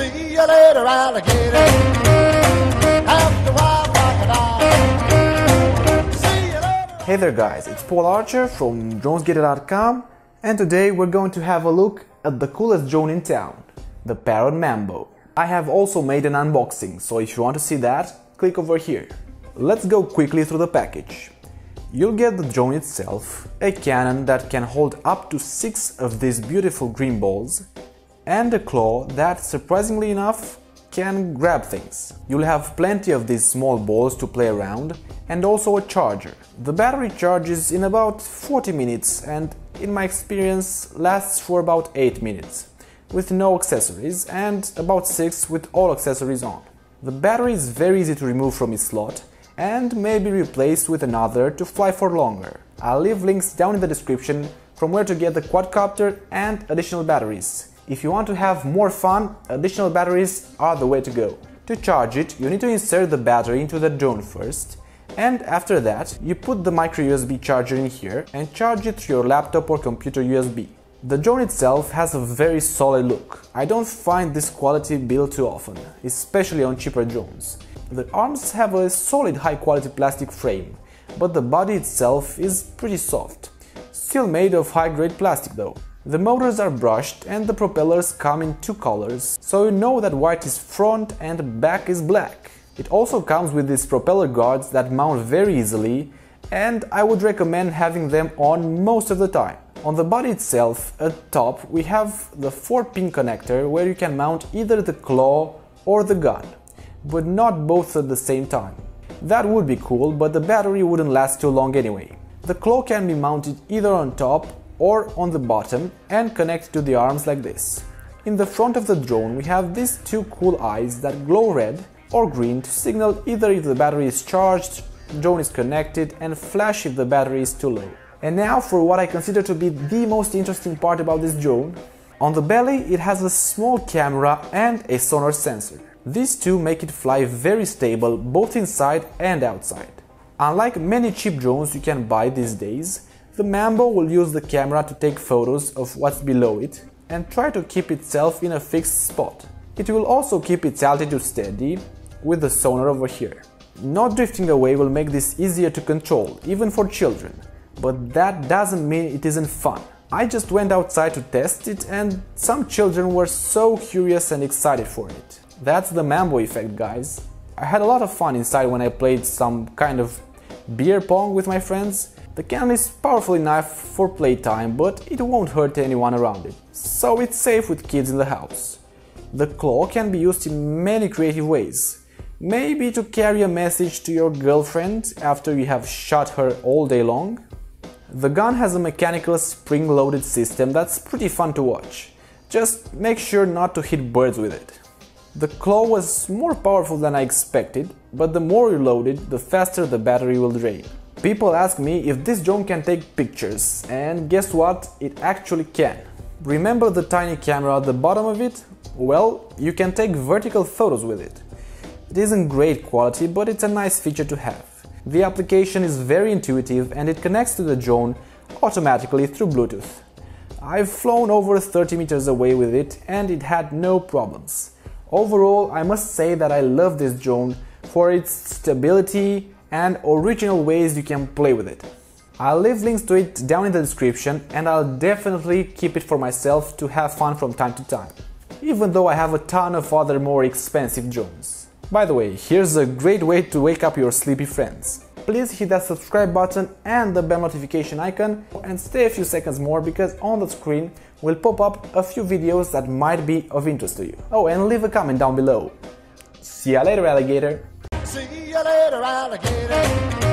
See you later, alligator. After a while, crocodile. See you later. Hey there guys, it's Paul Archer from dronesgator.com, and today we're going to have a look at the coolest drone in town, the Parrot Mambo. I have also made an unboxing, so if you want to see that, click over here. Let's go quickly through the package. You'll get the drone itself, a cannon that can hold up to 6 of these beautiful green balls, and a claw that, surprisingly enough, can grab things. You'll have plenty of these small balls to play around, and also a charger. The battery charges in about 40 minutes and, in my experience, lasts for about 8 minutes, with no accessories, and about 6 with all accessories on. The battery is very easy to remove from its slot and may be replaced with another to fly for longer. I'll leave links down in the description from where to get the quadcopter and additional batteries. If you want to have more fun, additional batteries are the way to go. To charge it, you need to insert the battery into the drone first, and after that, you put the micro USB charger in here and charge it through your laptop or computer USB. The drone itself has a very solid look. I don't find this quality built too often, especially on cheaper drones. The arms have a solid high-quality plastic frame, but the body itself is pretty soft. Still made of high-grade plastic though. The motors are brushed and the propellers come in 2 colors, so you know that white is front and back is black. It also comes with these propeller guards that mount very easily, and I would recommend having them on most of the time. On the body itself, at top, we have the 4-pin connector where you can mount either the claw or the gun, but not both at the same time. That would be cool, but the battery wouldn't last too long anyway. The claw can be mounted either on top or on the bottom and connect to the arms like this. In the front of the drone we have these 2 cool eyes that glow red or green to signal either if the battery is charged, drone is connected, and flash if the battery is too low. And now for what I consider to be the most interesting part about this drone. On the belly it has a small camera and a sonar sensor. These two make it fly very stable both inside and outside. Unlike many cheap drones you can buy these days, the Mambo will use the camera to take photos of what's below it and try to keep itself in a fixed spot. It will also keep its altitude steady with the sonar over here. Not drifting away will make this easier to control, even for children, but that doesn't mean it isn't fun. I just went outside to test it and some children were so curious and excited for it. That's the Mambo effect, guys. I had a lot of fun inside when I played some kind of beer pong with my friends. The cannon is powerful enough for playtime, but it won't hurt anyone around it, so it's safe with kids in the house. The claw can be used in many creative ways. Maybe to carry a message to your girlfriend after you have shot her all day long. The gun has a mechanical spring-loaded system that's pretty fun to watch. Just make sure not to hit birds with it. The claw was more powerful than I expected, but the more you load it, the faster the battery will drain. People ask me if this drone can take pictures, and guess what? It actually can. Remember the tiny camera at the bottom of it? Well, you can take vertical photos with it. It isn't great quality, but it's a nice feature to have. The application is very intuitive and it connects to the drone automatically through Bluetooth. I've flown over 30 meters away with it and it had no problems. Overall, I must say that I love this drone for its stability and original ways you can play with it. I'll leave links to it down in the description and I'll definitely keep it for myself to have fun from time to time, even though I have a ton of other more expensive drones. By the way, here's a great way to wake up your sleepy friends. Please hit that subscribe button and the bell notification icon and stay a few seconds more because on the screen will pop up a few videos that might be of interest to you. Oh, and leave a comment down below. See ya later, alligator! See you later, alligator.